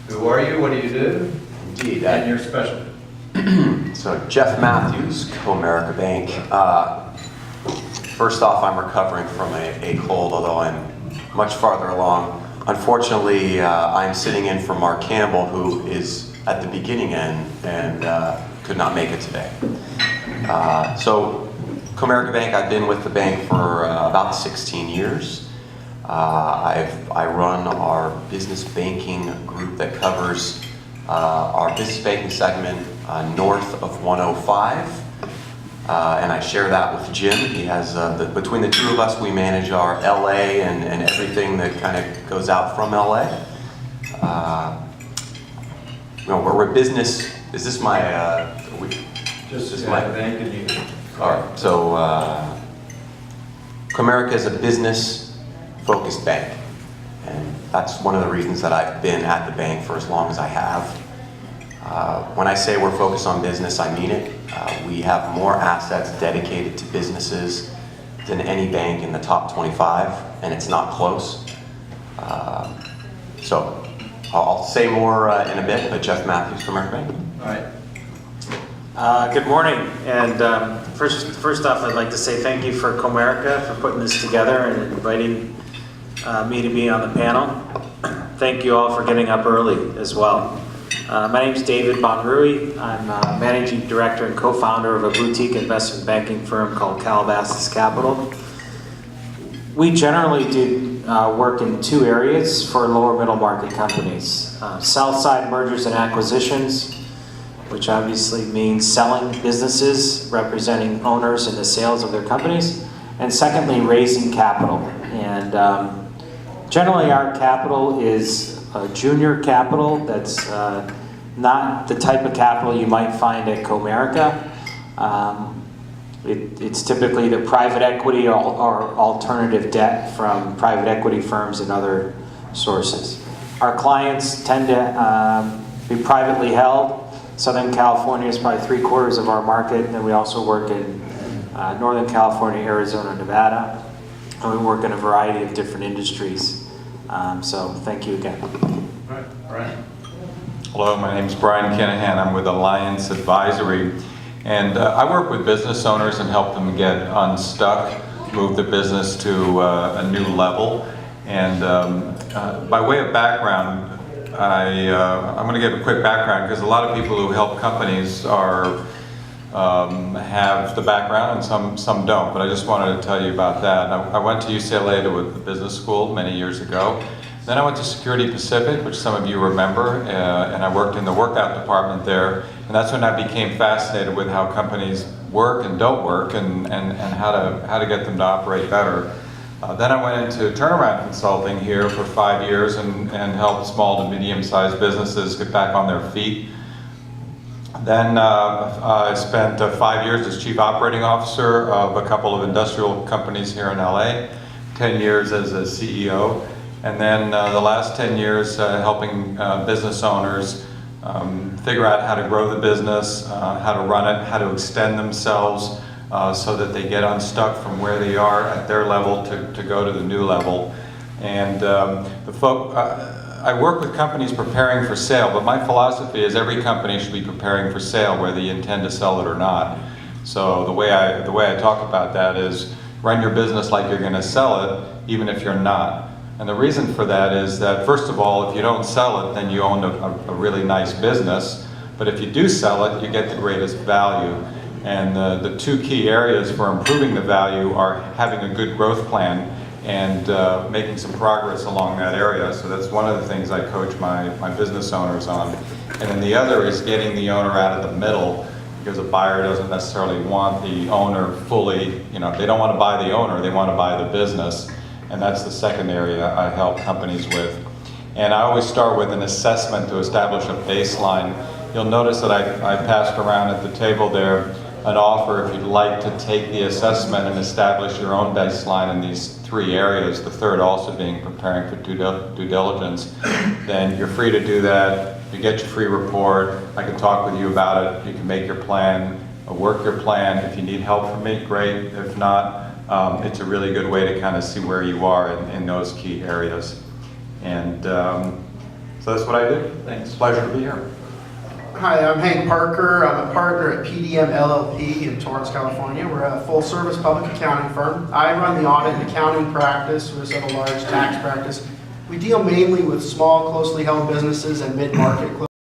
Who are you? What do you do? Indeed. And your specialty. So Jeff Matthews, Comerica Bank. First off, I'm recovering from a cold, although I'm much farther along. Unfortunately, I'm sitting in for Mark Campbell, who is at the beginning end and could not make it today. So Comerica Bank, I've been with the bank for about 16 years. I run our business banking group that covers our business banking segment north of 105. And I share that with Jim. He has, between the two of us, we manage our LA and everything that kind of goes out from LA. We're a business. Is this my, bank and you. All right, so Comerica is a business-focused bank. And that's one of the reasons that I've been at the bank for as long as I have. When I say we're focused on business, I mean it. We have more assets dedicated to businesses than any bank in the top 25, and it's not close. So I'll say more in a bit, but Jeff Matthews from Comerica Bank. All right. Good morning, and first off, I'd like to say thank you for Comerica for putting this together and inviting me to be on the panel. Thank you all for getting up early as well. My name is David Bonrui. I'm Managing Director and co-founder of a boutique investment banking firm called Calabasas Capital. We generally do work in two areas for lower middle market companies. South side mergers and acquisitions, which obviously means selling businesses, representing owners in the sales of their companies, and secondly, raising capital. And generally our capital is junior capital that's not the type of capital you might find at Comerica. It's typically the private equity or alternative debt from private equity firms and other sources. Our clients tend to be privately held. Southern California is probably 3/4 of our market, and then we also work in Northern California, Arizona, Nevada, and we work in a variety of different industries. So thank you again. All right, Brian. Hello, my name is Brian Kinahan. I'm with Alliance Advisory, and I work with business owners and help them get unstuck, move the business to a new level. And by way of background, I'm going to give a quick background because a lot of people who help companies have the background and some don't, but I just wanted to tell you about that. I went to UCLA to a business school many years ago. Then I went to Security Pacific, which some of you remember, and I worked in the workout department there. And that's when I became fascinated with how companies work and don't work and how to get them to operate better. Then I went into turnaround consulting here for 5 years and helped small to medium-sized businesses get back on their feet. Then I spent 5 years as chief operating officer of a couple of industrial companies here in LA, 10 years as a CEO, and then the last 10 years helping business owners figure out how to grow the business, how to run it, how to extend themselves so that they get unstuck from where they are at their level to go to the new level. And I work with companies preparing for sale, but my philosophy is every company should be preparing for sale, whether you intend to sell it or not. So the way I talk about that is run your business like you're going to sell it, even if you're not. And the reason for that is that, first of all, if you don't sell it, then you own a really nice business. But if you do sell it, you get the greatest value. And the two key areas for improving the value are having a good growth plan and making some progress along that area. So that's one of the things I coach my business owners on. And then the other is getting the owner out of the middle, because a buyer doesn't necessarily want the owner fully, they don't want to buy the owner, they want to buy the business. And that's the second area I help companies with. And I always start with an assessment to establish a baseline. You'll notice that I passed around at the table there an offer if you'd like to take the assessment and establish your own baseline in these three areas, the third also being preparing for due diligence. Then you're free to do that. You get your free report. I can talk with you about it. You can make your plan, work your plan. If you need help from me, great. If not, it's a really good way to kind of see where you are in those key areas. And So that's what I do. Thanks. Pleasure to be here. Hi, I'm Hank Parker. I'm a partner at PDM LLP in Torrance, California. We're a full-service public accounting firm. I run the audit and accounting practice. We also have a large tax practice. We deal mainly with small, closely held businesses and mid-market